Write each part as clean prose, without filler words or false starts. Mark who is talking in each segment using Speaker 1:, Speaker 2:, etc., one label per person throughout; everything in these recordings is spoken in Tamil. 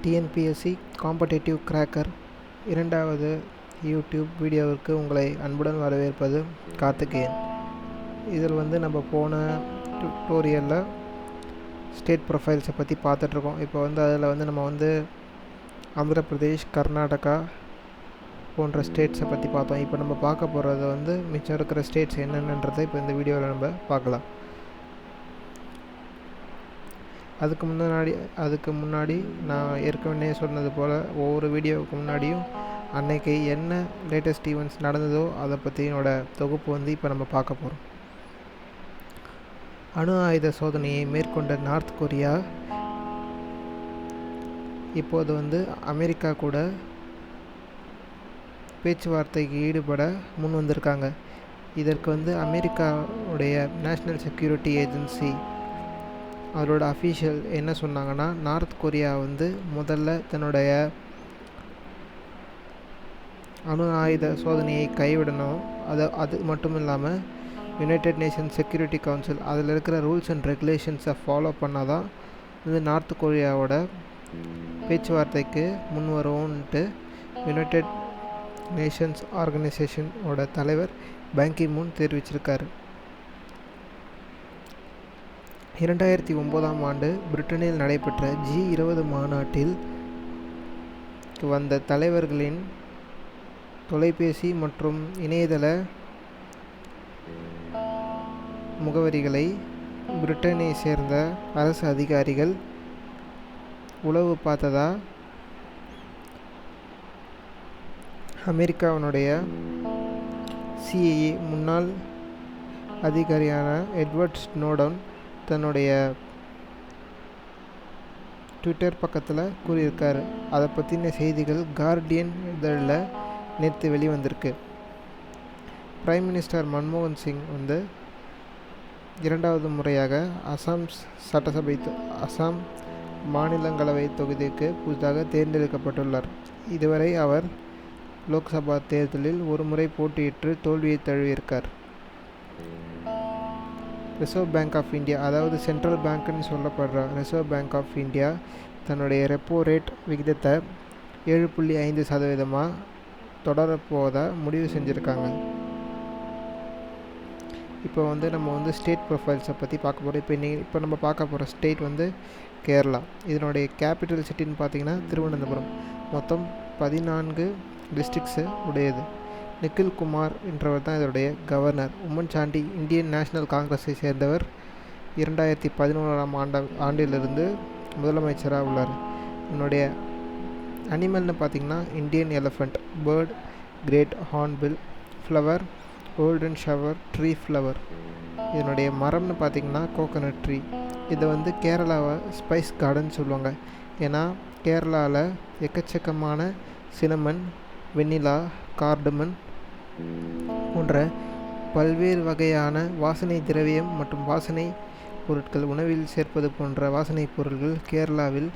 Speaker 1: டிஎன்பிஎஸ்சி காம்படேட்டிவ் கிராக்கர் இரண்டாவது யூடியூப் வீடியோவிற்கு உங்களை அன்புடன் வரவேற்பது கார்த்திகேயன். இதில் நம்ம போன டுட்டோரியலில் ஸ்டேட் ப்ரொஃபைல்ஸை பற்றி பார்த்துட்ருக்கோம். இப்போ அதில் நம்ம ஆந்திர பிரதேஷ், கர்நாடகா போன்ற ஸ்டேட்ஸை பற்றி பார்த்தோம். இப்போ நம்ம பார்க்க போகிறது மிச்சம் இருக்கிற ஸ்டேட்ஸ் என்னென்னன்றதை இப்போ இந்த வீடியோவில் நம்ம பார்க்கலாம். அதுக்கு முன்னாடி நான் ஏற்கனவே சொன்னது போல் ஒவ்வொரு வீடியோவுக்கு முன்னாடியும் அன்னைக்கு என்ன லேட்டஸ்ட் ஈவெண்ட்ஸ் நடந்ததோ அதை பற்றினோட தொகுப்பு இப்போ நம்ம பார்க்க போகிறோம். அணு ஆயுத சோதனையை மேற்கொண்ட நார்த் கொரியா இப்போது அமெரிக்கா கூட பேச்சுவார்த்தைக்கு ஈடுபட முன் வந்திருக்காங்க. இதற்கு அமெரிக்காவுடைய நேஷ்னல் செக்யூரிட்டி ஏஜென்சி அவரோட அஃபீஷியல் என்ன சொன்னாங்கன்னா, நார்த் கொரியா முதல்ல தன்னுடைய அணு ஆயுத சோதனையை கைவிடணும். அது மட்டும் இல்லாமல் யுனைடெட் நேஷன்ஸ் செக்யூரிட்டி கவுன்சில் அதில் இருக்கிற ரூல்ஸ் அண்ட் ரெகுலேஷன்ஸை ஃபாலோ பண்ணால் தான் நார்த் கொரியாவோட பேச்சுவார்த்தைக்கு முன் வருவோன்ட்டு யுனைடெட் நேஷன்ஸ் ஆர்கனைசேஷனோட தலைவர் பான் கி மூன் தெரிவிச்சிருக்காரு. 2009ஆம் ஆண்டு பிரிட்டனில் நடைபெற்ற G20 மாநாட்டில் வந்த தலைவர்களின் தொலைபேசி மற்றும் இணையதள முகவரிகளை பிரிட்டனை சேர்ந்த அரசு அதிகாரிகள் உளவு பார்த்ததா அமெரிக்காவினுடைய CIA முன்னாள் அதிகாரியான எட்வர்ட் ஸ்னோடன் தன்னுடைய ட்விட்டர் பக்கத்தில் கூறியிருக்காரு. அதை பற்றின செய்திகள் கார்டியன் இதழில் நேற்று வெளிவந்திருக்கு. பிரைம் மினிஸ்டர் மன்மோகன் சிங் இரண்டாவது முறையாக அசாம் மாநிலங்களவை தொகுதிக்கு புதிதாக தேர்ந்தெடுக்கப்பட்டுள்ளார். இதுவரை அவர் லோக்சபா தேர்தலில் ஒரு முறை போட்டியிட்டு தோல்வியை தழுவியிருக்கார். ரிசர்வ் பேங்க் ஆஃப் இந்தியா, அதாவது சென்ட்ரல் பேங்க்னு சொல்லப்படுற ரிசர்வ் பேங்க் ஆஃப் இந்தியா தன்னுடைய ரெப்போ ரேட் விகிதத்தை 7.5% தொடரப்போவதா முடிவு செஞ்சுருக்காங்க. இப்போ நம்ம ஸ்டேட் ப்ரொஃபைல்ஸை பற்றி பார்க்க போகிறோம். இப்போ நம்ம பார்க்க போகிற ஸ்டேட் கேரளா. இதனுடைய கேபிட்டல் சிட்டின்னு பார்த்திங்கன்னா திருவனந்தபுரம். மொத்தம் 14 டிஸ்ட்ரிக்ஸு உடையது. நிக்கில் குமார் என்றவர் தான் இதனுடைய governor. Oommen Chandy Indian National காங்கிரஸை சேர்ந்தவர். 2011ஆம் ஆண்டிலிருந்து முதலமைச்சராக உள்ளார். என்னுடைய அனிமல்னு பார்த்திங்கன்னா Indian elephant, bird, great hornbill, flower, golden shower tree flower. இதனுடைய மரம்னு பார்த்திங்கன்னா கோகனட் ட்ரீ. இதை கேரளாவை ஸ்பைஸ் கார்டன் சொல்லுவாங்க. ஏன்னா கேரளாவில் எக்கச்சக்கமான சினமன், வெண்ணிலா, கார்டமன் போன்ற பல்வேறு வகையான வாசனை திரவியம் மற்றும் வாசனை பொருட்கள், உணவில் சேர்ப்பது போன்ற வாசனை பொருட்கள் கேரளாவில்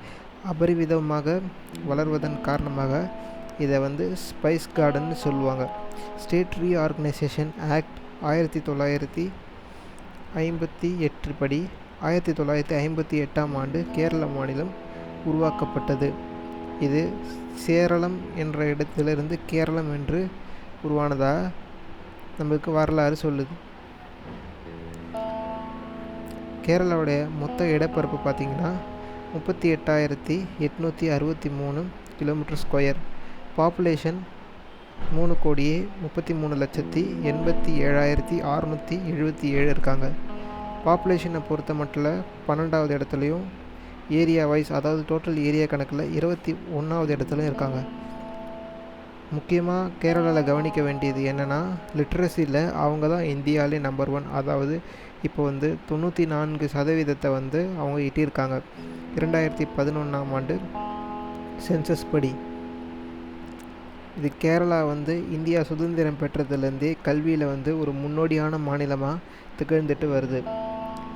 Speaker 1: அபரிவிதமாக வளர்வதன் காரணமாக இதை ஸ்பைஸ் கார்டன் சொல்லுவாங்க. ஸ்டேட் ரீஆர்கனைசேஷன் ஆக்ட் 1958 படி 1958ஆம் ஆண்டு கேரள மாநிலம் உருவாக்கப்பட்டது. இது சேரளம் என்ற இடத்திலிருந்து கேரளம் என்று உருவானதா நம்மளுக்கு வரலாறு சொல்லுது. கேரளாவுடைய மொத்த இடப்பரப்பு பார்த்திங்கன்னா 38,863 கிலோமீட்டர் ஸ்கொயர். பாப்புலேஷன் 3,33,87,677 இருக்காங்க. பாப்புலேஷனை பொறுத்த மட்டும் 12வது இடத்துலையும், ஏரியா வைஸ் அதாவது டோட்டல் ஏரியா கணக்கில் 21வது இடத்துலையும் இருக்காங்க. முக்கியமாக கேரளாவில் கவனிக்க வேண்டியது என்னென்னா, லிட்ரஸியில் அவங்க தான் இந்தியாவிலே நம்பர் 1. அதாவது இப்போ 94% அவங்க எட்டியிருக்காங்க 2011ஆம் ஆண்டு சென்சஸ் படி. இது கேரளா இந்தியா சுதந்திரம் பெற்றதுலேருந்தே கல்வியில் ஒரு முன்னோடியான மாநிலமாக திகழ்ந்துட்டு வருது.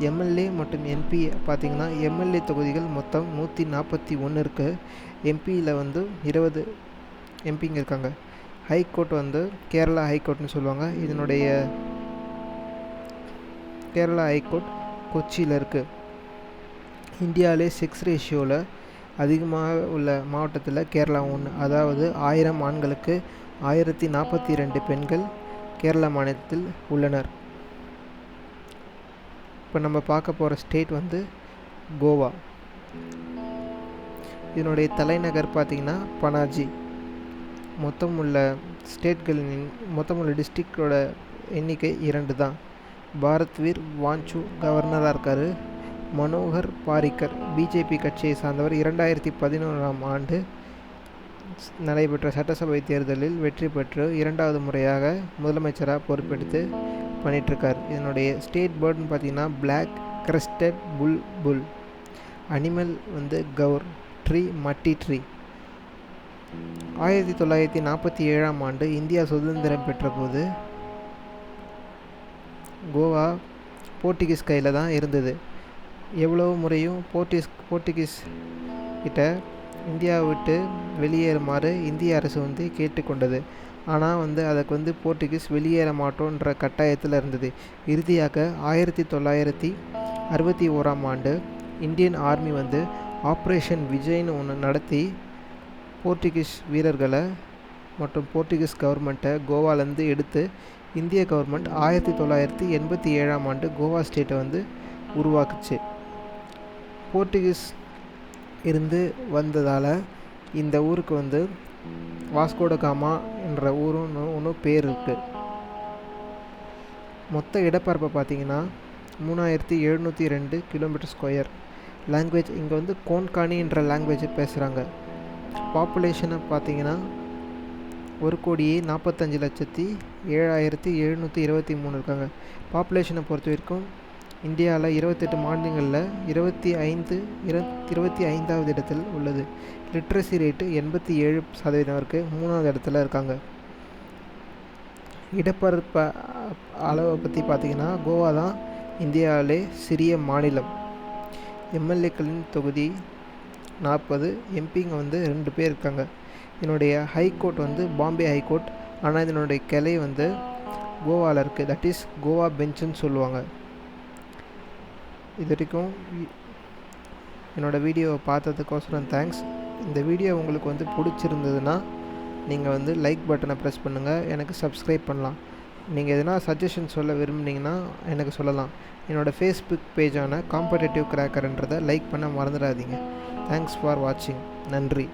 Speaker 1: எம்எல்ஏ மற்றும் எம்பி பார்த்திங்கன்னா எம்எல்ஏ தொகுதிகள் மொத்தம் 141 இருக்குது. எம்பியில் 20 எம்பிங்க இருக்காங்க. ஹைகோர்ட் கேரளா ஹைகோர்ட்னு சொல்லுவாங்க. இதனுடைய கேரளா ஹைகோர்ட் கொச்சியில் இருக்குது. இந்தியாவிலே செக்ஸ் ரேஷியோவில் அதிகமாக உள்ள மாவட்டத்தில் கேரளா ஒன்று. அதாவது 1000 ஆண்களுக்கு 1042 பெண்கள் கேரளா மாநிலத்தில் உள்ளனர். இப்போ நம்ம பார்க்க போகிற ஸ்டேட் வந்து கோவா. இதனுடைய தலைநகர் பார்த்திங்கன்னா பனாஜி. மொத்தம் உள்ள டிஸ்ட்ரிக்டோட எண்ணிக்கை 2 தான். பாரத்வீர் வாஞ்சு கவர்னராக இருக்கார். மனோகர் பாரிக்கர் பிஜேபி கட்சியை சார்ந்தவர். 2011ஆம் ஆண்டு நடைபெற்ற சட்டசபை தேர்தலில் வெற்றி பெற்று 2வது முறையாக முதலமைச்சராக பொறுப்பெடுத்து பண்ணிகிட்ருக்கார். இதனுடைய ஸ்டேட் பேர்டுன்னு பார்த்திங்கன்னா பிளாக் கிரஸ்டட் புல். அனிமல் வந்து கவுர். ட்ரீ மட்டி ட்ரீ. 1947ஆம் ஆண்டு இந்தியா சுதந்திரம் பெற்ற போது கோவா போர்ச்சுகீஸ் கையில் தான் இருந்தது. எவ்வளோ முறையும் போர்ச்சுகீஸ் கிட்ட இந்தியாவை விட்டு வெளியேறுமாறு இந்திய அரசு வந்து கேட்டுக்கொண்டது. ஆனால் அதுக்கு போர்ச்சுகீஸ் வெளியேற மாட்டோன்ற கட்டாயத்தில் இருந்தது. இறுதியாக 1961ஆம் ஆண்டு இந்தியன் ஆர்மி ஆப்ரேஷன் விஜய்னு ஒன்று நடத்தி போர்ச்சுகீஸ் வீரர்களை மற்றும் போர்ச்சுகீஸ் கவர்மெண்ட்டை கோவாலேருந்து எடுத்து இந்திய கவர்மெண்ட் 1987ஆம் ஆண்டு கோவா ஸ்டேட்டை உருவாக்குச்சு. போர்ச்சுகீஸ் இருந்து வந்ததால் இந்த ஊருக்கு வாஸ்கோட காமா என்ற ஊருன்னு ஒன்று பேர் இருக்குது. மொத்த இடப்பரப்பை பார்த்திங்கன்னா 3702 கிலோமீட்டர் ஸ்கொயர். லாங்குவேஜ் இங்கே கோன்கானி என்ற லாங்குவேஜை பேசுகிறாங்க. பாப்புலேஷனை பார்த்திங்கன்னா 1,45,07,723 இருக்காங்க. பாப்புலேஷனை பொறுத்த வரைக்கும் இந்தியாவில் 28 மாநிலங்களில் 25வது இடத்தில் உள்ளது. லிட்ரஸி ரேட்டு 87% இருக்குது. 3வது இடத்துல இருக்காங்க. இடப்பரப்பு அளவை பற்றி பார்த்திங்கன்னா கோவா தான் இந்தியாவிலே சிறிய மாநிலம். எம்எல்ஏக்களின் தொகுதி 40. எம்பிங்க 2 பேர் இருக்காங்க. இதனுடைய ஹைகோர்ட் பாம்பே ஹைகோர்ட். ஆனால் இதனுடைய கிளை கோவாவில் இருக்குது. தட் இஸ் கோவா பெஞ்சுன்னு சொல்லுவாங்க. இது வரைக்கும் என்னோடய வீடியோவை பார்த்ததுக்கோசரம் தேங்க்ஸ். இந்த வீடியோ உங்களுக்கு பிடிச்சிருந்ததுன்னா நீங்கள் லைக் பட்டனை ப்ரெஸ் பண்ணுங்கள். எனக்கு சப்ஸ்கிரைப் பண்ணலாம். நீங்கள் எதனா சஜஷன் சொல்ல விரும்புனீங்கன்னா எனக்கு சொல்லலாம். என்னோடய ஃபேஸ்புக் பேஜான காம்படேட்டிவ் கிராக்கர்ன்றதை லைக் பண்ண மறந்துடாதீங்க. தேங்க்ஸ் ஃபார் வாட்சிங். நன்றி.